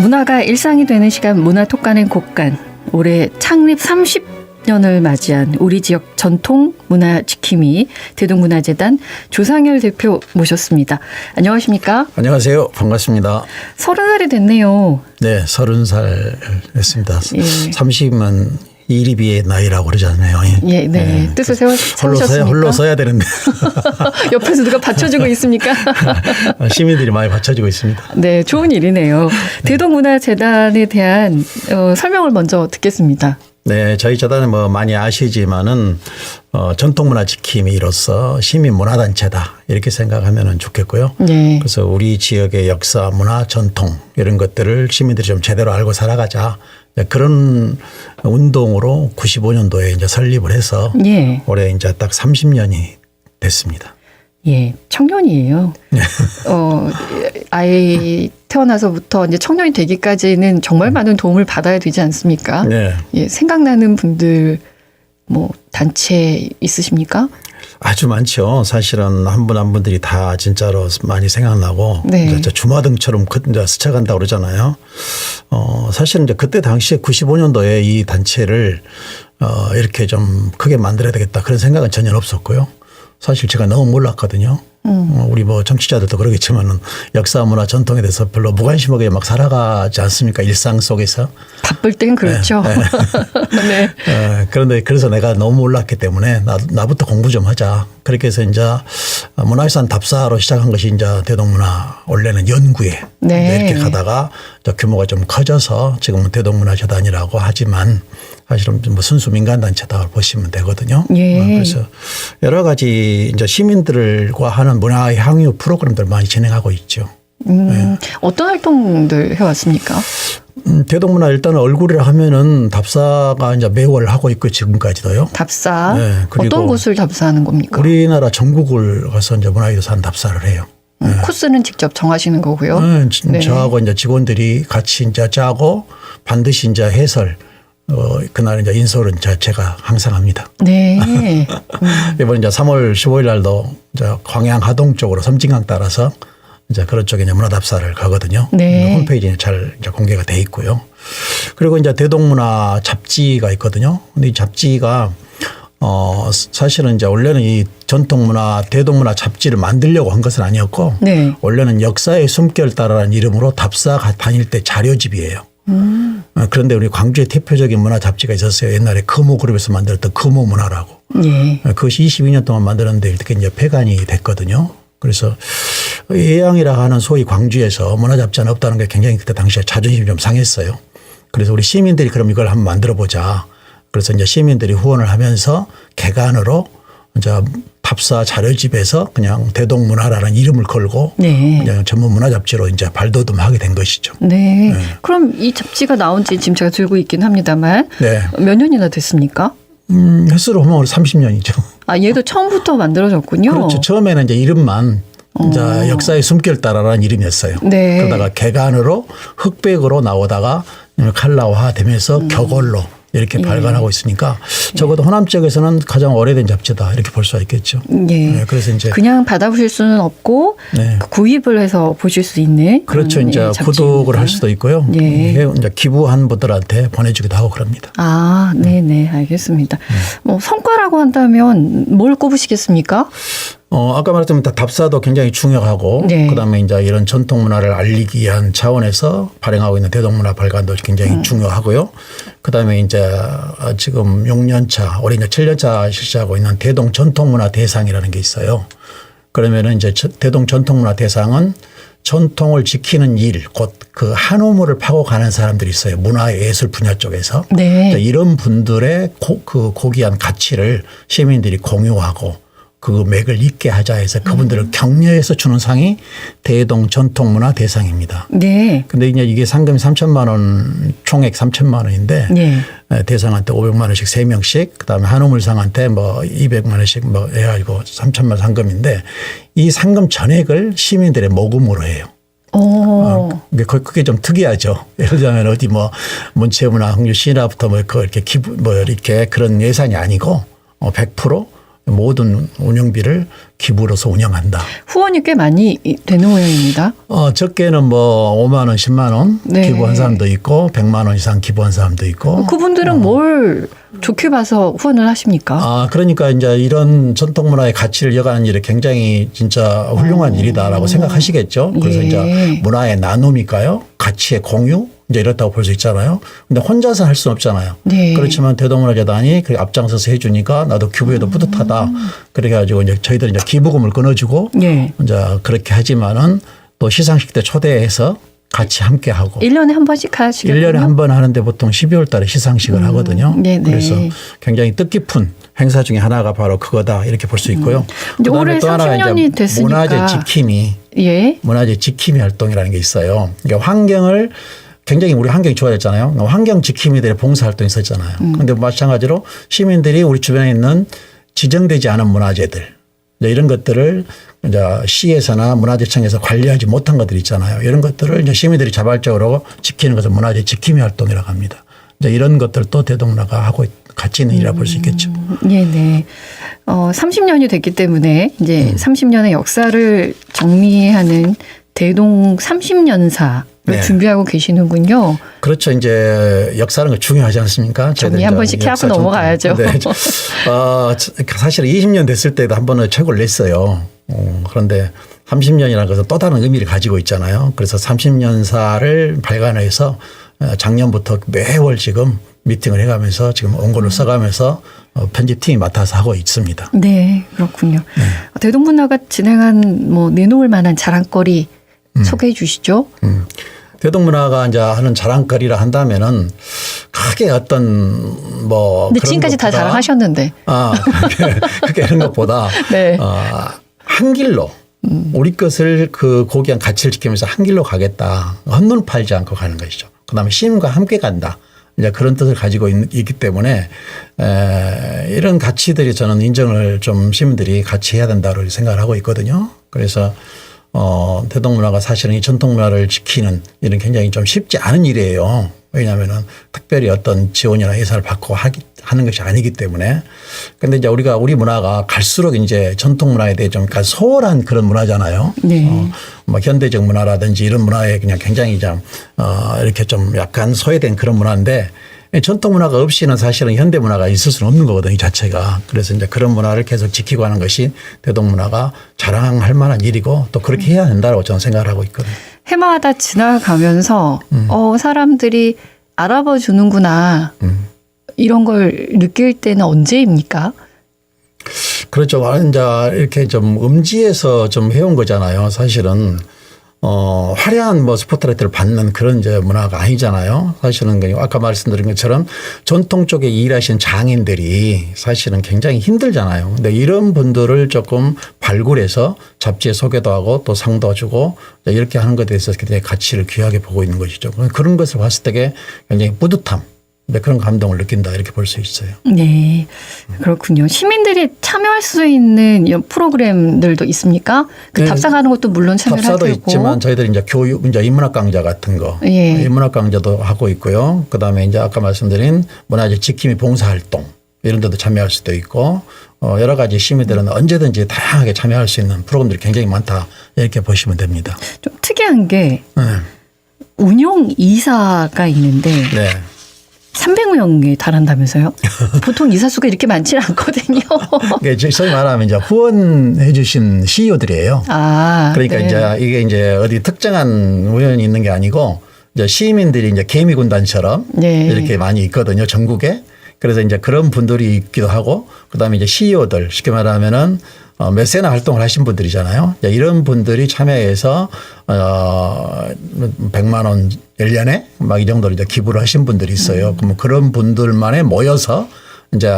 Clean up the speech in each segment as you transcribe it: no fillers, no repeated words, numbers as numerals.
문화가 일상이 되는 시간 문화 톡간의 곳간. 올해 창립 30년을 맞이한 우리 지역 전통 문화 지킴이 대동문화재단 조상열 대표 모셨습니다. 안녕하십니까? 안녕하세요. 반갑습니다. 30살이 됐네요. 네, 30살 했습니다. 예. 30은 이리비의 나이라고 그러잖아요. 예, 네. 뜻을 세우셨습니까? 홀로 써야 되는데. 옆에서 누가 받쳐주고 있습니까? 시민들이 많이 받쳐주고 있습니다. 네, 좋은 일이네요. 대동문화재단에 대한 설명을 먼저 듣겠습니다. 네, 저희 재단은 뭐 많이 아시지만은 전통문화 지킴이로서 시민문화단체다 이렇게 생각하면 좋겠고요. 네. 그래서 우리 지역의 역사, 문화, 전통 이런 것들을 시민들이 좀 제대로 알고 살아가자. 그런 운동으로 95년도에 이제 설립을 해서 예. 올해 이제 딱 30년이 됐습니다. 예, 청년이에요. 아이 태어나서부터 이제 청년이 되기까지는 정말 많은 도움을 받아야 되지 않습니까? 네. 예, 생각나는 분들 뭐 단체 있으십니까? 아주 많죠. 사실은 한 분 한 분들이 다 진짜로 많이 생각나고 네. 이제 주마등처럼 이제 스쳐간다고 그러잖아요. 사실은 이제 그때 당시에 95년도에 이 단체를 이렇게 좀 크게 만들어야 되겠다 그런 생각은 전혀 없었고요. 사실 제가 너무 몰랐거든요. 우리 뭐 정치자들도 그러겠지만은 역사, 문화, 전통에 대해서 별로 무관심하게 막 살아가지 않습니까? 일상 속에서. 바쁠 땐 그렇죠. 네. 네. 그런데 그래서 내가 너무 몰랐기 때문에 나부터 공부 좀 하자. 그렇게 해서 이제 문화유산 답사로 시작한 것이 이제 대동문화 원래는 연구회 네. 이렇게 가다가 규모가 좀 커져서 지금은 대동문화재단이라고 하지만 사실은 뭐 순수 민간단체다 보시면 되거든요. 예. 그래서 여러 가지 이제 시민들과 하는 문화 향유 프로그램들 많이 진행하고 있죠. 네. 어떤 활동들 해왔습니까? 대동문화 일단 얼굴이라 하면은 답사가 이제 매월 하고 있고 지금까지도요. 답사. 네, 그리고 어떤 곳을 답사하는 겁니까? 우리나라 전국을 가서 이제 문화유산 답사를 해요. 네. 코스는 직접 정하시는 거고요. 네. 저하고 이제 직원들이 같이 이제 짜고 반드시 이제 해설 그날 이제 인솔은 제가 항상 합니다. 네. 이번 이제 3월 15일 날도 이제 광양 하동 쪽으로 섬진강 따라서 이제 그런 쪽에 이제 문화답사를 가거든요. 네. 홈페이지에 잘 이제 공개가 돼 있고요. 그리고 이제 대동문화 잡지가 있거든요. 근데 이 잡지가 사실은 이제 원래는 이 전통문화 대동문화 잡지를 만들려고 한 것은 아니었고 네. 원래는 역사의 숨결 따라라는 이름으로 답사 다닐 때 자료집이에요. 그런데 우리 광주의 대표적인 문화 잡지가 있었어요. 옛날에 금호그룹에서 만들었던 금호문화라고. 예. 그것이 22년 동안 만들었는데 이렇게 이제 폐간이 됐거든요. 그래서 예양이라 하는 소위 광주에서 문화 잡지는 없다는 게 굉장히 그때 당시에 자존심이 좀 상했어요. 그래서 우리 시민들이 그럼 이걸 한번 만들어 보자. 그래서 이제 시민들이 후원을 하면서 개간으로 이제 답사 자료집에서 그냥 대동문화라는 이름을 걸고 네. 그냥 전문 문화 잡지로 이제 발돋움하게 된 것이죠. 네. 그럼 이 잡지가 나온 지 지금 제가 들고 있긴 합니다만 네. 몇 년이나 됐습니까? 횟수로 보면 30년이죠. 아, 얘도 처음부터 만들어졌군요. 그렇죠. 처음에는 이제 이름만 이제 역사의 숨결 따라라는 이름이었어요. 네. 그러다가 개간으로 흑백으로 나오다가 칼라화 되면서 격월로 이렇게 발간하고 있으니까 적어도 호남 지역에서는 가장 오래된 잡지다 이렇게 볼 수가 있겠죠. 예. 네, 그래서 이제 그냥 받아보실 수는 없고 네. 구입을 해서 보실 수 있는 그렇죠. 이제 잡지입니다. 구독을 할 수도 있고요. 예. 이제 기부한 분들한테 보내주기도 하고 그럽니다. 아, 네네, 알겠습니다. 뭐 성과라고 한다면 뭘 꼽으시겠습니까? 아까 말했던 답사도 굉장히 중요하고 네. 그다음에 이제 이런 전통 문화를 알리기 위한 차원에서 발행하고 있는 대동문화 발간도 굉장히 중요하고요. 그다음에 이제 지금 6년차, 올해 이제 7년차 실시하고 있는 대동 전통문화 대상이라는 게 있어요. 그러면은 이제 대동 전통문화 대상은 전통을 지키는 일, 곧 그 한우물을 파고 가는 사람들이 있어요. 문화예술 분야 쪽에서. 네. 이런 분들의 그 고귀한 가치를 시민들이 공유하고 그 맥을 잇게 하자 해서 그분들을 격려해서 주는 상이 대동 전통문화 대상입니다. 네. 근데 이제 이게 상금이 3천만 원, 총액 3천만 원인데 네. 대상한테 500만 원씩 3명씩 그다음에 한우물상한테 뭐 200만 원씩 뭐 해가지고 3천만 원 상금인데 이 상금 전액을 시민들의 모금으로 해요. 그게 좀 특이하죠. 예를 들면 어디 뭐 문체부나 흥주시나부터 뭐 이렇게 기부 뭐 이렇게 그런 예산이 아니고 100% 모든 운영비를 기부로서 운영한다. 후원이 꽤 많이 되는 모양입니다. 적게는 뭐 5만 원, 10만 원 네. 기부한 사람도 있고 100만 원 이상 기부한 사람도 있고. 그분들은 뭘 좋게 봐서 후원을 하십니까? 그러니까 이제 이런 전통 문화의 가치를 이어가는 일이 굉장히 진짜 훌륭한 일이다라고 생각하시겠죠. 그래서 예. 이제 문화의 나눔일까요? 가치의 공유? 이제 이렇다고 볼 수 있잖아요. 근데 혼자서 할 수는 없잖아요. 네. 그렇지만 대동문화재단이 그 앞장서서 해주니까 나도 기부에도 뿌듯하다. 그래가지고 이제 저희들은 이제 기부금을 끊어주고 예. 이제 그렇게 하지만은 또 시상식 때 초대해서 같이 함께 하고 1년에 한 번씩 하시거든요. 1년에 한 번 하는데 보통 12월 달에 시상식을 하거든요. 네네. 그래서 굉장히 뜻깊은 행사 중에 하나가 바로 그거다 이렇게 볼 수 있고요. 이제 그다음에 올해 또 하나가 30년이 이제 됐으니까. 문화재 지킴이 예. 문화재 지킴이 활동이라는 게 있어요. 그러니까 환경을 굉장히 우리 환경이 좋아졌잖아요. 환경 지킴이들의 봉사 활동이 있었잖아요. 그런데 마찬가지로 시민들이 우리 주변에 있는 지정되지 않은 문화재들 이런 것들을 이제 시에서나 문화재청에서 관리하지 못한 것들 있잖아요. 이런 것들을 이제 시민들이 자발적으로 지키는 것을 문화재 지킴이 활동이라고 합니다. 이제 이런 것들도 대동문화가 하고 같이 있는 일이라 볼 수 있겠죠. 네네. 30년이 됐기 때문에 이제 30년의 역사를 정리하는 대동 30년사를 네. 준비하고 계시는군요. 그렇죠. 이제 역사는 중요하지 않습니까? 정리 한 번씩 하고 넘어가야죠. 네. 사실 20년 됐을 때도 한 번은 책을 냈어요. 그런데 30년이라는 것은 또 다른 의미를 가지고 있잖아요. 그래서 30년사를 발간해서 작년부터 매월 지금 미팅을 해가면서 지금 원고를 써가면서 편집팀이 맡아서 하고 있습니다. 네, 그렇군요. 네. 대동문화가 진행한 뭐 내놓을 만한 자랑거리 소개해 주시죠. 대동문화가 이제 하는 자랑거리라 한다면은 크게 어떤 뭐 근데 그런 지금까지 다 것보다 자랑하셨는데. 그게 이런 것보다 네. 한 길로 우리 것을 그 고귀한 가치를 지키면서 한 길로 가겠다. 헛눈 팔지 않고 가는 것이죠. 그다음에 시민과 함께 간다. 이제 그런 뜻을 가지고 있기 때문에 이런 가치들이 저는 인정을 좀 시민들이 같이 해야 된다고 생각을 하고 있거든요. 그래서 대동문화가 사실은 이 전통문화를 지키는 일은 굉장히 좀 쉽지 않은 일이에요. 왜냐하면은 특별히 어떤 지원이나 예산을 받고 하는 것이 아니기 때문에. 근데 이제 우리 문화가 갈수록 이제 전통문화에 대해 좀 소홀한 그런 문화잖아요. 네. 뭐 현대적 문화라든지 이런 문화에 그냥 굉장히 좀 이렇게 좀 약간 소외된 그런 문화인데 전통 문화가 없이는 사실은 현대 문화가 있을 수는 없는 거거든요, 이 자체가. 그래서 이제 그런 문화를 계속 지키고 하는 것이 대동문화가 자랑할 만한 일이고 또 그렇게 해야 된다고 저는 생각을 하고 있거든요. 해마다 지나가면서 사람들이 알아봐 주는구나. 이런 걸 느낄 때는 언제입니까? 그렇죠. 이제 이렇게 좀 음지에서 좀 해온 거잖아요. 사실은 화려한 뭐 스포트라이트를 받는 그런 이제 문화가 아니잖아요. 사실은 아까 말씀드린 것처럼 전통 쪽에 일하신 장인들이 사실은 굉장히 힘들잖아요. 근데 이런 분들을 조금 발굴해서 잡지에 소개도 하고 또 상도 주고 이렇게 하는 것에 대해서 굉장히 가치를 귀하게 보고 있는 것이죠. 그런 것을 봤을 때 굉장히 뿌듯함. 그런 감동을 느낀다 이렇게 볼 수 있어요. 네, 그렇군요. 시민들이 참여할 수 있는 이런 프로그램들도 있습니까? 그 네. 답사하는 것도 물론 참여를 답사도 하고 있지만 저희들이 이제 교육, 이제 인문학 강좌 같은 거, 예. 인문학 강좌도 하고 있고요. 그다음에 이제 아까 말씀드린 문화재 지킴이 봉사활동 이런 데도 참여할 수도 있고 여러 가지 시민들은 언제든지 다양하게 참여할 수 있는 프로그램들이 굉장히 많다 이렇게 보시면 됩니다. 좀 특이한 게 네. 운영 이사가 있는데. 네. 300명에 달한다면서요? 보통 이사 수가 이렇게 많지는 않거든요. 그러니까 소위 말하면 이제 후원해 주신 CEO들이에요. 그러니까 네. 이제 이게 이제 어디 특정한 우연이 있는 게 아니고 이제 시민들이 이제 개미군단처럼 네. 이렇게 많이 있거든요. 전국에. 그래서 이제 그런 분들이 있기도 하고 그다음에 이제 CEO들 쉽게 말하면은 메세나 활동을 하신 분들이잖아요. 이런 분들이 참여해서 100만 원 1년에 막 이 정도로 이제 기부를 하신 분들이 있어요. 그럼 그런 분들만에 모여서 이제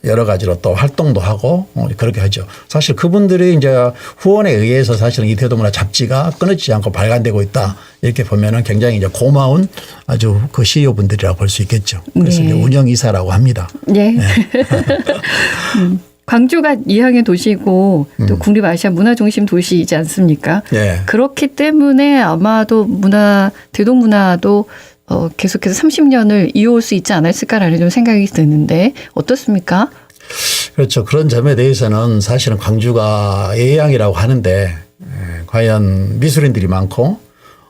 여러 가지로 또 활동도 하고 그렇게 하죠. 사실 그분들이 이제 후원에 의해서 사실은 이 대동문화 잡지가 끊어지지 않고 발간되고 있다. 이렇게 보면은 굉장히 이제 고마운 아주 그 CEO 분들이라고 볼 수 있겠죠. 그래서 네. 이제 운영이사라고 합니다. 네. 광주가 이항의 도시고 또 국립아시아 문화중심 도시이지 않습니까? 네. 그렇기 때문에 아마도 대동문화도 계속해서 30년을 이어올 수 있지 않았을까라는 좀 생각이 드는데 어떻습니까? 그렇죠. 그런 점에 대해서는 사실은 광주가 예양이라고 하는데 과연 미술인들이 많고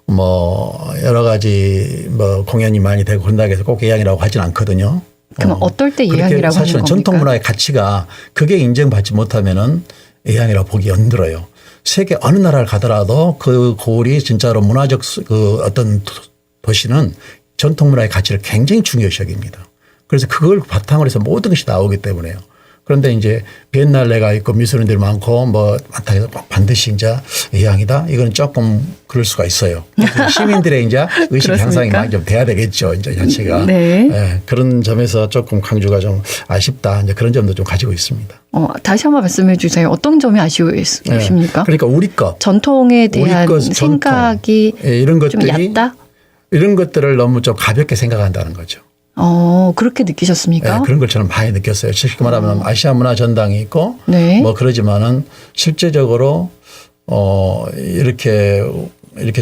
뭐 여러 가지 뭐 공연이 많이 되고 그런다고 해서 꼭 예양이라고 하진 않거든요. 그럼 어떨 때 그렇게 예양이라고 하는 사실은 겁니까? 전통 문화의 가치가 그게 인정받지 못하면은 예양이라고 보기 힘들어요. 세계 어느 나라를 가더라도 그 고을이 진짜로 문화적 그 어떤 도시는 전통 문화의 가치를 굉장히 중요시 여깁니다. 그래서 그걸 바탕으로 해서 모든 것이 나오기 때문에요. 그런데 이제 비엔날레가 있고 미술인들이 많고 뭐 많다 해서 반드시 이제 예양이다. 이건 조금 그럴 수가 있어요. 시민들의 이제 의식 향상이 많이 좀 돼야 되겠죠. 이제 자체가. 네. 예, 그런 점에서 조금 광주가 좀 아쉽다. 이제 그런 점도 좀 가지고 있습니다. 다시 한번 말씀해 주세요. 어떤 점이 아쉬우십니까? 예, 그러니까 우리 것. 전통에 대한 우리 것, 생각이 전통. 예, 이런 좀 것들이 얕다? 이런 것들을 너무 좀 가볍게 생각한다는 거죠. 그렇게 느끼셨습니까? 네, 그런 걸 저는 많이 느꼈어요. 쉽게 말하면 아시아 문화 전당이 있고 네. 뭐 그러지만은 실제적으로 이렇게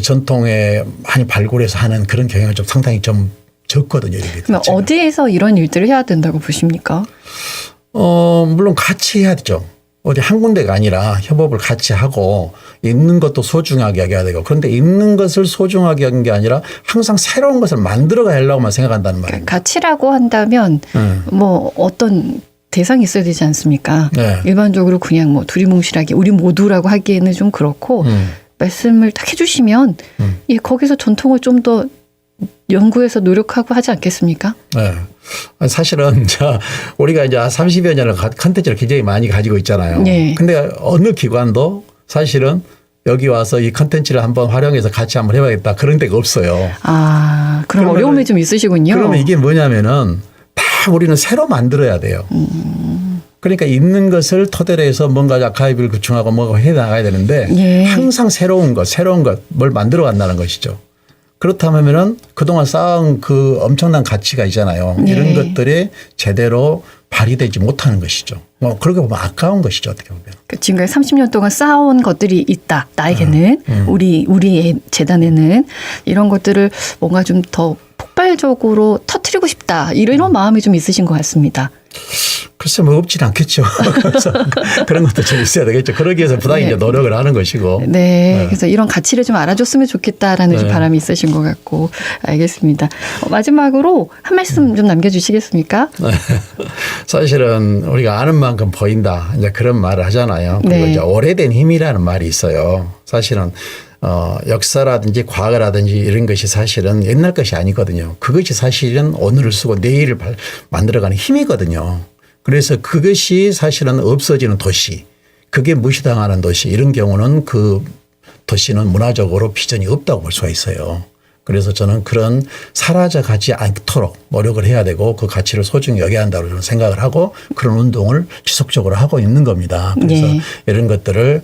전통에 많이 발굴해서 하는 그런 경향이 좀 상당히 좀 적거든요. 이렇게 그럼 어디에서 이런 일들을 해야 된다고 보십니까? 물론 같이 해야 되죠. 어디 한 군데가 아니라 협업을 같이 하고 있는 것도 소중하게 여겨야 되고 그런데 있는 것을 소중하게 여긴 게 아니라 항상 새로운 것을 만들어 가려고만 생각한다는 말이에요. 가치라고 한다면 뭐 어떤 대상이 있어야 되지 않습니까? 네. 일반적으로 그냥 뭐 두리뭉실하게 우리 모두라고 하기에는 좀 그렇고 말씀을 딱 해주시면 예, 거기서 전통을 좀 더 연구해서 노력하고 하지 않겠습니까? 네. 사실은 우리가 이제 30여 년을 컨텐츠를 굉장히 많이 가지고 있잖아요. 네. 근데 어느 기관도 사실은 여기 와서 이 컨텐츠를 한번 활용해서 같이 한번 해봐야겠다. 그런 데가 없어요. 그럼 어려움이 좀 있으시군요. 그러면 이게 뭐냐면은 다 우리는 새로 만들어야 돼요. 그러니까 있는 것을 토대로 해서 뭔가 아카이브를 구축하고 뭔가 해 나가야 되는데 예. 항상 새로운 것, 뭘 만들어 간다는 것이죠. 그렇다면은 그동안 쌓은 그 엄청난 가치가 있잖아요. 네. 이런 것들이 제대로 발휘되지 못하는 것이죠. 뭐 그렇게 보면 아까운 것이죠. 어떻게 보면. 지금까지 30년 동안 쌓아온 것들이 있다. 나에게는 우리의 재단에는 이런 것들을 뭔가 좀 더 폭발적으로 터뜨리고 싶다. 이런 마음이 좀 있으신 것 같습니다. 글쎄 뭐 없진 않겠죠. 그래서 그런 것도 좀 있어야 되겠죠. 그러기 위해서 부당히 이제 노력을 하는 것이고. 네. 그래서 이런 가치를 좀 알아줬으면 좋겠다라는 좀 바람이 있으신 것 같고 알겠습니다. 마지막으로 한 말씀 좀 남겨주시겠습니까? 사실은 우리가 아는 만큼 보인다. 이제 그런 말을 하잖아요. 그리고 네. 이제 오래된 힘이라는 말이 있어요. 사실은 역사라든지 과거라든지 이런 것이 사실은 옛날 것이 아니거든요. 그것이 사실은 오늘을 쓰고 내일을 만들어가는 힘이거든요. 그래서 그것이 사실은 없어지는 도시, 그게 무시당하는 도시 이런 경우는 그 도시는 문화적으로 비전이 없다고 볼 수가 있어요. 그래서 저는 그런 사라져가지 않도록 노력을 해야 되고 그 가치를 소중히 여겨야 한다고 저는 생각을 하고 그런 운동을 지속적으로 하고 있는 겁니다. 그래서 네. 이런 것들을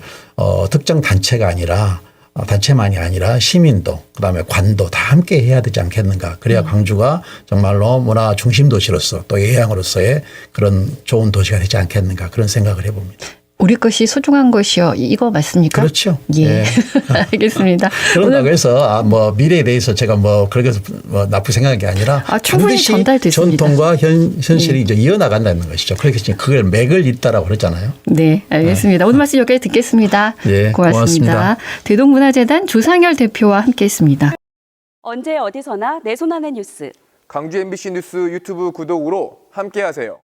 특정 단체가 아니라 단체만이 아니라 시민도 그다음에 관도 다 함께 해야 되지 않겠는가. 그래야 광주가 정말로 문화 중심 도시로서 또 예양으로서의 그런 좋은 도시가 되지 않겠는가 그런 생각을 해봅니다. 우리 것이 소중한 것이요. 이거 맞습니까? 그렇죠. 예. 예. 알겠습니다. 그런다고 해서 뭐 미래에 대해서 제가 뭐 그렇게 해서 뭐 나쁘게 생각한 게 아니라 충분히 반드시 전달됐습니다. 전통과 현실이 이제 이어나간다는 것이죠. 그렇게 그걸 맥을 잇다라고 그랬잖아요. 네, 알겠습니다. 오늘 말씀 여기까지 듣겠습니다. 예, 고맙습니다. 대동문화재단 조상열 대표와 함께했습니다. 언제 어디서나 내 손 안의 뉴스. 광주 MBC 뉴스 유튜브 구독으로 함께하세요.